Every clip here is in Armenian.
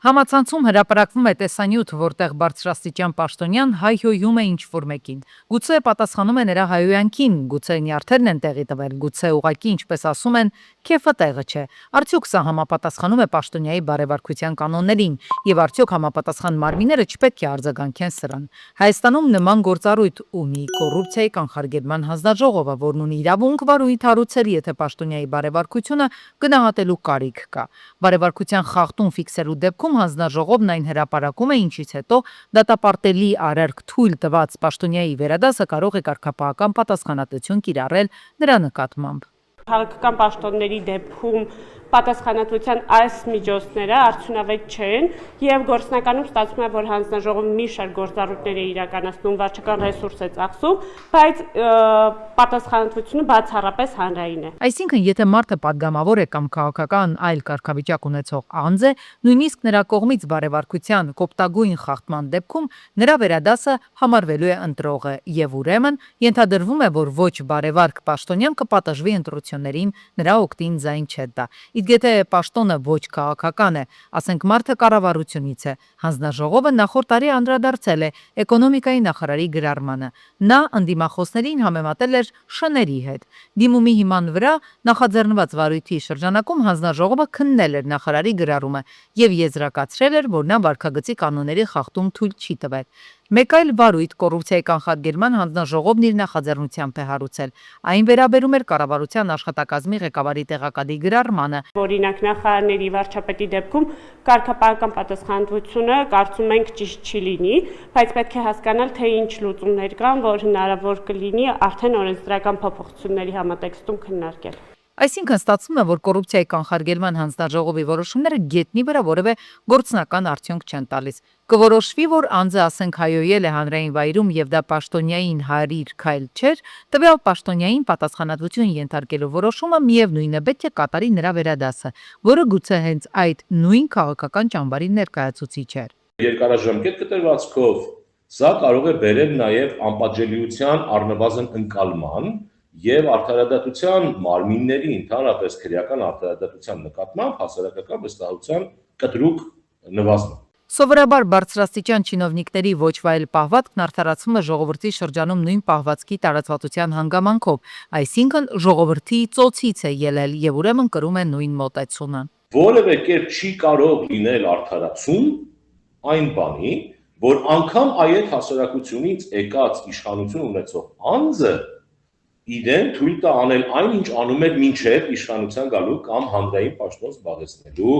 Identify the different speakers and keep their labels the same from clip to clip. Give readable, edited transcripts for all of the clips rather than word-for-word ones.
Speaker 1: Համացանցում հրապարակվում է տեսանյութ, որտեղ բարձրաստիճան պաշտոնյան հայհոյում է ինչ-որ մեկին։ Գուցե պատասխանում է նրա հայհոյանքին, գուցե նյարդերն են տեղի տվել, գուցե ուղղակի, ինչպես ասում են, քեֆը տեղը չէ։ Արդյոք սա համապատասխանում է պաշտոնյայի բարևարքության կանոններին, եւ արդյոք համապատասխան մարմինները չպետք է արձագանքեն սրան։ Հայաստանում նման գործառույթ ունի կոռուպցիայի կանխարգելման հանձնաժողովը, որն ունի իրավունք վարույթ հարուցել, եթե պաշտոնյայի բարևարքությունը գնահատելու կարիք կա։ Բարևարքության խախտում ֆիքսելու դեպքում հանձնաժողովն այն հրապարակում է, ինչից հետո դատապարտելի արարք թույլ տված պաշտոնյայի վերադասը կարող է կարգապահական պատասխանատվություն կիրառել նրա նկատմամբ։
Speaker 2: Քաղաքական պաշտոնների դեպքում պատասխանատվության այս միջոցները արդյունավետ չեն եւ գործնականում ստացվում է, որ հանձնաժողովը մի շարք գործառույթներ է իրականացնում, վարչական ռեսուրս է ծախսում, բայց պատասխանատվությունը բացառապես հանրային է։
Speaker 1: Այսինքն, եթե մարդը падգամավոր է կամ քաղաքական այլ կարգավիճակ ունեցող անձ է, նույնիսկ նրա կողմից բարևարքության կոպտագույն խախտման դեպքում նրա վերադասը համարվելու է ընտրողը եւ ուրեմն ենթադրվում է, որ ոչ բարևարք պաշտոնյան կպատժվի ընտրություններին նրա օգտին ձայն չէ տա։ Իսկ եթե պաշտոնը ոչ քաղաքական է, ասենք մարդը կառավարությունից է, հանձնաժողովը նախորդ տարի անդրադարձել է էկոնոմիկայի նախարարի գրառմանը։ Նա ընդդիմախոսներին համեմատել էր շների հետ։ Դիմումի հիման վրա նախաձեռնված վարույթի շրջանակում հանձնաժողովը քննել էր նախարարի գրառումը եւ եզրակացրել էր, որ նա վարքագծի կանոնների խախտում թույլ չի տվել։ Մեկ այլ վարույթ կոռուպցիայի կանխարգելման հանձնաժողովն իր նախաձեռնությամբ է հարուցել։ Այն վերաբերում էր կառավարության աշխատակազմի ղեկավարի տեղակալի գրառմանը։
Speaker 2: Օրինակ նախարարների վարչապետի դեպքում կարգապահական պատասխանատվությունը կարծում ենք ճիշտ չի լինի, բայց պետք է հասկանալ, թե ինչ լուծումներ կան, որ հնարավոր կլինի արդեն օրենսդրական փոփոխությունների համատեքստում քննարկել։
Speaker 1: Այսինքն ստացվում է, որ կոռուպցիայի կանխարգելման հանձնաժողովի որոշումները գետնի վրա որևէ գործնական արդյունք չեն տալիս։ Կորոշվի, որ անձը ասենք հայոյել է հանրային վայրում եւ դա պաշտոնյային հարիր քայլ չէր, տվյալ պաշտոնյային պատասխանատվություն ենթարկելու որոշումը միևնույն է պետք է կատարի նրա վերադասը, որը գուցե հենց այդ նույն քաղաքական ճամբարի ներկայացուցիչ էր։
Speaker 3: Երկարաժամկետ կտրվածքով սա կարող է բերել նաեւ անպատժելիության առնվազն ընկալման եւ արդարադատության մարմինների ընդհանրապես քրեական արդարադատության նկատմամբ հասարակական վստահության կտրուկ նվազման։
Speaker 1: Սովորաբար բարձրաստիճան չինովնիկների ոչ վայել պահվածքն արդարացվում է ժողովրդի շրջանում նույն պահվածքի տարածվածության հանգամանքով, այսինքն ժողովրդի ծոցից է ելել եւ ուրեմն կրում է նույն մոտեցումը։
Speaker 3: Որևէ կերպ չի կարող լինել արդարացում այն բանի, որ անգամ այդ հասարակությունից եկած իշխանություն ունեցող անձը իրեն թույլ տա անել այն, ինչ անում էր մինչև իշխանության գալու կամ հանրային պաշտոն զբաղեցնելու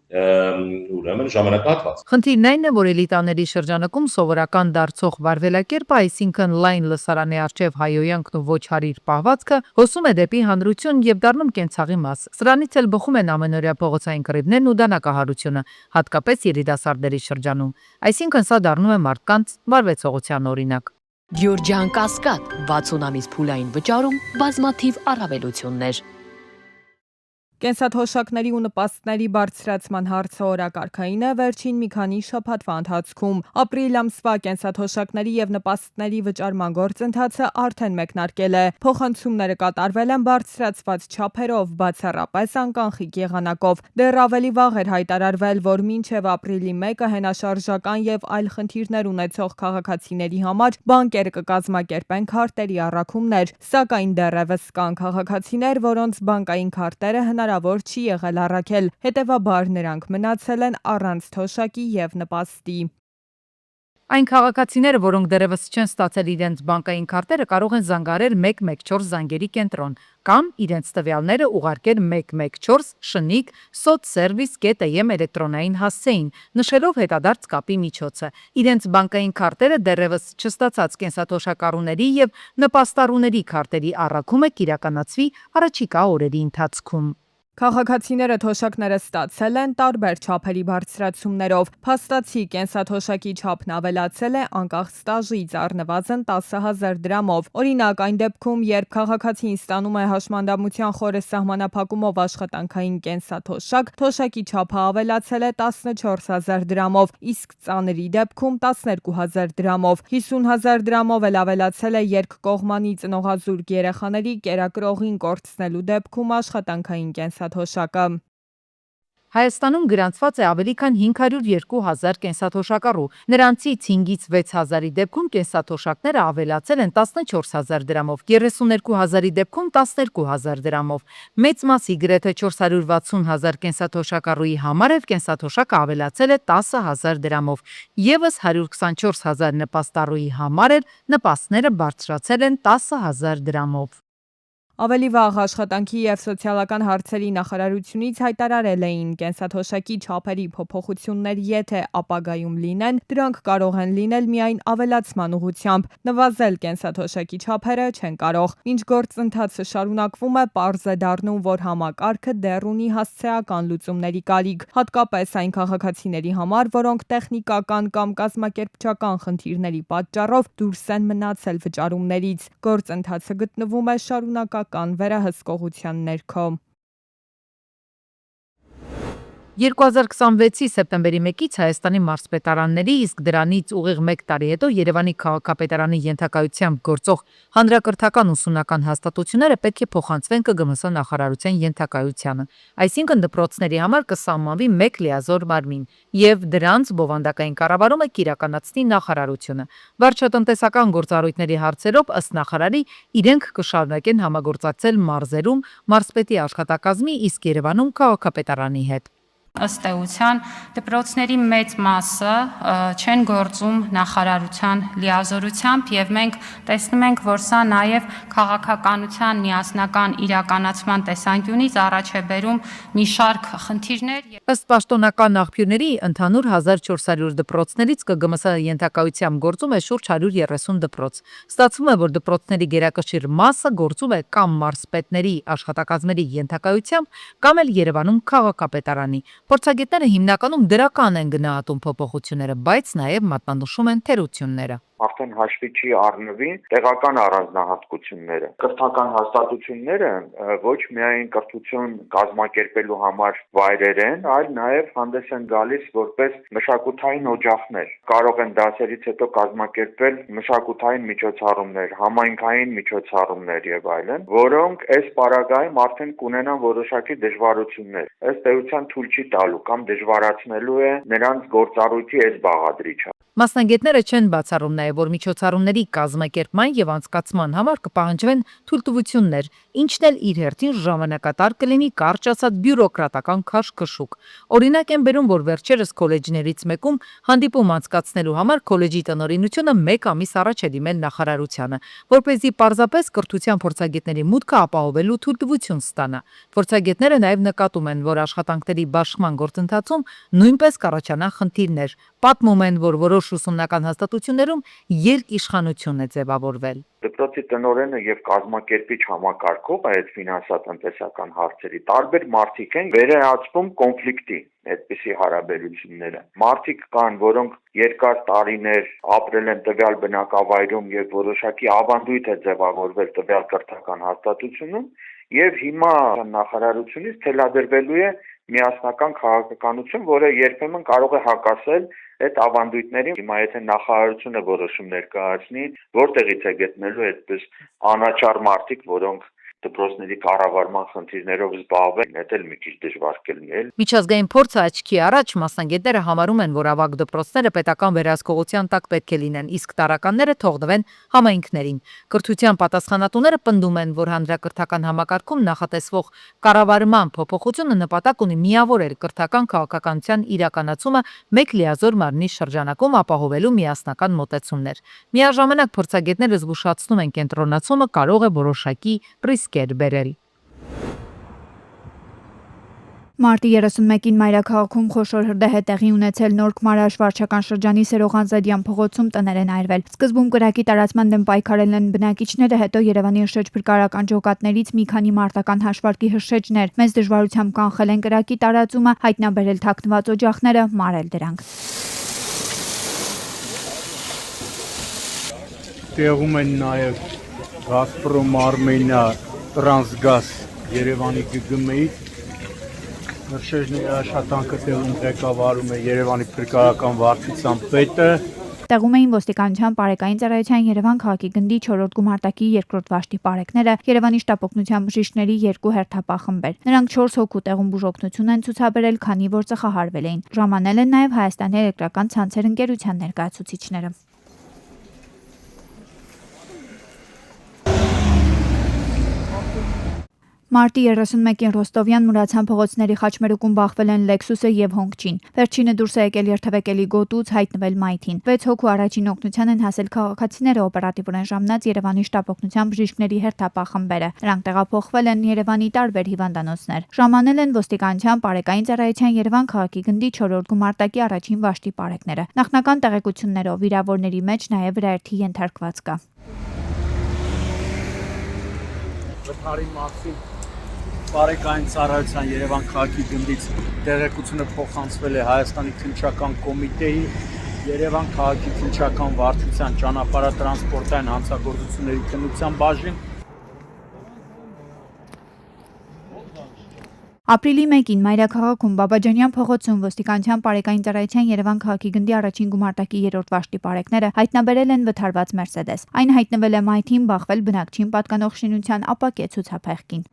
Speaker 3: ուրեմն ժամանակահատված։
Speaker 1: Խնդիրն այն է, որ էլիտաների շրջանակում սովորական դարձող վարվելակերպը, այսինքն լայն լսարանի առջև հայոյանքն ու ոչ հարիր պահվածքը, հոսում է դեպի հանրություն եւ դառնում կենցաղի մաս։ Սրանից էլ բխում են ամենօրյա փողոցային կռիվներն ու դանակահարությունը, հատկապես երիտասարդների շրջանում։ Այսինքն սա դառնում է մարդկանց վարվեցողության օրինակ։
Speaker 4: Գյորջյան Կասկադ 60 ամիս փուլային վճարում բազմաթիվ առավելություններ։
Speaker 5: Կենսաթոշակների ու նպաստների բարձրացման հարցը օրակարգային է վերջին մի քանի շաբաթվա ընթացքում։ Ապրիլ ամսվա կենսաթոշակների եւ նպաստների վճարման գործընթացը արդեն մեկնարկել է։ Փոխանցումները կատարվել են բարձրացված չափերով, բացառապես անկանխիկ եղանակով։ Դեռ ավելի վաղ էր հայտարարվել, որ մինչև ապրիլի 1-ը հենաշարժական եւ այլ խնդիրներ ունեցող քաղաքացիների համար բանկերը կկազմակերպեն քարտերի առաքումներ, սակայն դեռևս կան քաղաքացիներ, որոնց բանկային քարտերը հնարավոր չի եղել առաքել, հետևաբար նրանք մնացել են առանց թոշակի եւ նպաստի։
Speaker 1: Այն քաղաքացիները, որոնք դեռևս չեն ստացել իրենց բանկային քարտերը, կարող են զանգարել 114 զանգերի կենտրոն կամ իրենց տվյալները ուղարկել 114 շնիկ sotservice.am էլեկտրոնային հասցեին, նշելով հետադարձ կապի միջոցը։ Իրենց բանկային քարտերը դեռևս չստացած կենսաթոշակառուների եւ նպաստառուների քարտերի առաքումը կիրականացվի առաջիկա օրերի ընթացքում։
Speaker 5: Քաղաքացիները թոշակները ստացել են տարբեր չափերի բարձրացումներով։ Փաստացի կենսաթոշակի չափն ավելացել է անկախ ստաժից առնվազն 10,000 դրամով։ Օրինակ, այն դեպքում, երբ քաղաքացին ստանում է հաշմանդամության խորը սահմանափակումով աշխատանքային կենսաթոշակ, թոշակի չափը ավելացել է 14,000 դրամով, իսկ ծանրի դեպքում 12,000 դրամով։ 50,000 դրամով էլ ավելացել է երկկողմանի ծնողազուրկ երեխաների կերակրողին կորցնելու դեպքում աշխատանքային կենսաթոշակը։
Speaker 1: Հայաստանում գրանցված է ավելի քան 502,000 կենսաթոշակառու, նրանցից 5-ից 6,000-ի դեպքում կենսաթոշակները ավելացել են 14,000 դրամով, 32,000-ի դեպքում 12,000 դրամով։ Մեծ մասի գրեթե 460,000 կենսաթոշակառուի համար էլ կենսաթոշակը ավելացել է 10,000 դրամով, ևս 124,000 նպաստառուի համար էլ նպաստները բարձրացել են 10,000 դրամով։
Speaker 5: Ավելի վաղ աշխատանքի և սոցիալական հարցերի նախարարությունից հայտարարել էին կենսաթոշակի չափերի փոփոխություններ եթե ապագայում լինեն, դրանք կարող են լինել միայն ավելացման ուղղությամբ, նվազել կենսաթոշակի չափերը չեն կարող։ Ինչ գործընթացը շարունակվում է, պարզ է դառնում, որ համակարգը դեռ ունի հասցեական լուծումների կարիք, հատկապես այն քաղաքացիների համար, որոնք տեխնիկական կամ կազմակերպչական խնդիրների պատճառով դուրս են մնացել վճարումներից։ Գործընթացը գտնվում է շարունակական վերահսկողության ներքո։
Speaker 1: 2026-ի սեպտեմբերի 1-ից Հայաստանի մարզպետարանների, իսկ դրանից ուղիղ 1 տարի հետո Երևանի քաղաքապետարանի ենթակայությամբ գործող հանրակրթական ուսումնական հաստատությունները պետք է փոխանցվեն ԿԳՄՍ նախարարության ենթակայությանը, այսինքն դպրոցների համար կսահմանվի 1 լիազոր մարմին, եւ դրանց բովանդակային կառավարումը կիրականացնի նախարարությունը։ Վարչատնտեսական գործառույթների հարցերով ըստ նախարարի իրենք կշարունակեն համագործակցել մարզերում մարզպետի աշխատակազմի, իսկ Երևանում քաղաքապետարանի հետ։
Speaker 6: Ըստ էության դպրոցների մեծ մասը չեն գործում նախարարության լիազորությամբ եւ մենք տեսնում ենք, որ սա նաեւ քաղաքականության միասնական իրականացման տեսանկյունից առաջ է բերում մի շարք խնդիրներ։
Speaker 1: Ըստ պաշտոնական աղբյուրների ընդհանուր 1400 դպրոցներից ԿԳՄՍ ենթակայությամբ գործում է շուրջ 130 դպրոց։ Ստացվում է, որ դպրոցների գերակշիռ մասը գործում է կամ մարզպետների աշխատակազմերի ենթակայությամբ, կամ էլ Երևանում քաղաքապետարանի։ Փորձագետները հիմնականում դրական են գնահատում փոփոխությունները, բայց նաև մատնանշում են թերությունները։
Speaker 7: Արդեն հաշվի չի առնվի տեղական առանձնահատկությունները։ Կրթական հաստատությունները ոչ միայն կրթություն կազմակերպելու համար վայրեր են, այլ նաև հանդես են գալիս որպես մշակութային օջախներ։ Կարող են դասերից հետո կազմակերպվել մշակութային միջոցառումներ, համայնքային միջոցառումներ եւ այլն, որոնք այս պարագայում արդեն կունենան որոշակի դժվարություններ։ Ըստ էության թույլ չի տալու կամ դժվարացնելու է նրանց գործառույթի այս բաղադրիչը։
Speaker 1: Մասնագետները չեն բացառում նաև, որ միջոցառումների կազմակերպման եւ անցկացման համար կպահանջվեն թույլտվություններ, ինչն էլ իր հերթին ժամանակատար կլինի, կարճ ասած բյուրոկրատական քաշքշուկ։ Օրինակ են բերում, որ վերջերս քոլեջներից մեկում հանդիպում անցկացնելու համար քոլեջի տնօրինությունը 1 ամիս առաջ է դիմել նախարարությանը, որպեսզի պարզապես կրթության փորձագետների մուտքը ապահովելու թույլտվություն ստանա։ Փորձագետները նաև նկատում են, որ աշխատանքների բաշխման գործընթացում նույնպես կառաջանան խնդիրներ։ Պատմում են, որ որոշ ուսումնական հաստատություններում երկիշխանություն է ձևավորվել։
Speaker 7: Դպրոցի տնօրենը եւ կազմակերպիչ համակարգող այդ ֆինանսատնտեսական հարցերի տարբեր մարդիկ են վերահացվում կոնֆլիկտի այդպիսի հարաբերությունները։ Մարդիկ կան, որոնք երկար տարիներ ապրել են տվյալ բնակավայրում եւ որոշակի ավանդույթ է ձևավորվել տվյալ կրթական հաստատությունում եւ հիմա նախարարությունից թելադրվելու է միասնական քաղաքականություն, որը երբեմն կարող է հակասել այդ ավանդույթներին։ Հիմա եթե նախարարությունը որոշումներ կայացնի, որտեղից է գտնելու այդպես անաչառ մարդիկ, որոնք դպրոցների կառավարման խնդիրներով զբաղվեն, դա էլ մի քիչ դժվար կլինի։
Speaker 1: Միջազգային փորձը աչքի առաջ մասնագետները համարում են, որ ավագ դպրոցները պետական վերահսկողության տակ պետք է լինեն, իսկ տարրականները թողնվեն համայնքներին։ Կրթության պատասխանատուները պնդում են, որ հանրակրթական համակարգում նախատեսվող կառավարման փոփոխությունը նպատակ ունի միավորել կրթական քաղաքականության իրականացումը 1 լիազոր մարմնի շրջանակում ապահովելու միասնական մոտեցումներ։ Միաժամանակ փորձագետները զգուշացնում են, կենտրոնացումը կարող է որոշակի ռիսկեր բերել։
Speaker 8: Մարտի 31-ին մայրաքաղաքում խոշոր հրդեհ է տեղի ունեցել Նոր-Քմարաշ վարչական շրջանի Սերողանզադյան փողոցում տներ են այրվել։ Սկզբում կրակի տարածման դեմ պայքարել են բնակիչները, հետո Երևանի հրշեջ-փրկարարական ջոկատներից մի քանի մարտական հաշվարկի հրշեջներ մեծ դժվարությամբ կանխել են կրակի տարածումը, հայտնաբերել թաքնված օջախները, մարել դրանք։
Speaker 9: Տեղում են նաև Գազպրոմ Արմենիա Տրանսգազ Երևանի ԳԳՄ-ից հրշեջների աշխատանքը տեղում ղեկավարում է Երևանի փրկարարական վարչության պետը,
Speaker 8: Տեղում էին ոստիկանության պարեկային ծառայության Երևան քաղաքի գնդի 4-րդ գումարտակի 2-րդ վաշտի պարեկները, Երևանի շտապօգնության բժիշկների 2 հերթապահ խմբեր։ Նրանք 4 հոգու տեղում բուժօգնություն են ցուցաբերել, քանի որ ծխահարվել էին։ Ժամանել են նաև Հայաստանի էլեկտրական ցանցեր ընկերության ներկայացուցիչները։ Մարտի 31-ին Ռոստովյան Մուրացյան փողոցների խաչմերուկում բախվել են Lexus-ը եւ Hongqin։ Վերջինը դուրս է եկել երթևեկելի գոտուց, հայտնվել մայթին։ 6 հոգու առաջին օգնության են հասել քաղաքացիները, օպերատիվորեն ժամանած Երևանի շտապօգնության բժիշկների հերթապահ խմբերը։ Նրանք տեղափոխվել են Երևանի տարբեր հիվանդանոցներ։ Ժամանել են ոստիկանության պարեկային ծառայության Երևան քաղաքի գնդի 4-րդ գումարտակի առաջին վաշտի պարեկները։ Նախնական տեղեկություններով վիրավորների մեջ նաև վրայերթի ենթարկված կա։
Speaker 9: Վթարի մասին Պարեկային ծառայության Երևան քաղաքի գնդից տեղեկությունը փոխանցվել է Հայաստանի քննչական կոմիտեի, Երևան քաղաքի քննչական վարչության ճանապարհատրանսպորտային հանցագործությունների քննության բաժին։
Speaker 8: Ապրիլի 1-ին Մայրաքաղաքում Բաբաջանյան փողոցում ոստիկանության պարեկային ծառայության Երևան քաղաքի գնդի առաջին գումարտակի 3-րդ վաշտի պարեկները հայտնաբերել են վթարված Mercedes։ Այն հայտնվել է մայթին, բախվել բնակչին պատկանող շինության ապակե ցուցափեղկին։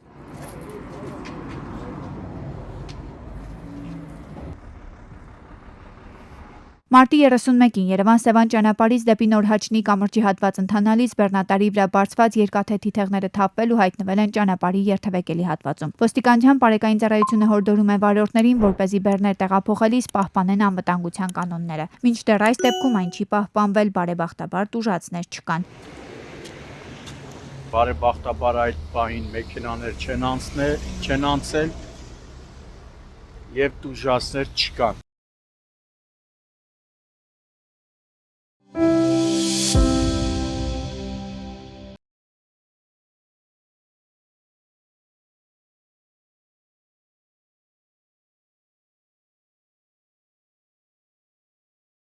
Speaker 8: Մարտի 31-ին Երևան-Սևան ճանապարհից դեպի Նորհաչնի կամրջի հատված ընթանալիս բեռնատարի վրա բարձված երկաթե թիթեղները թափվել ու հայտնվել են ճանապարհի երթևեկելի հատվածում։ Ոստիկանության պարեկային ծառայությունը հորդորում է վարորդներին, որպեսզի բեռներ տեղափոխելիս պահպանեն անվտանգության կանոնները։ Մինչդեռ այս դեպքում այն չի պահպանվել, բարեբախտաբար տուժածներ չկան։
Speaker 9: Բարեբախտաբար այդ պահին մեքենաներ չեն անցել եւ տուժածներ չկան։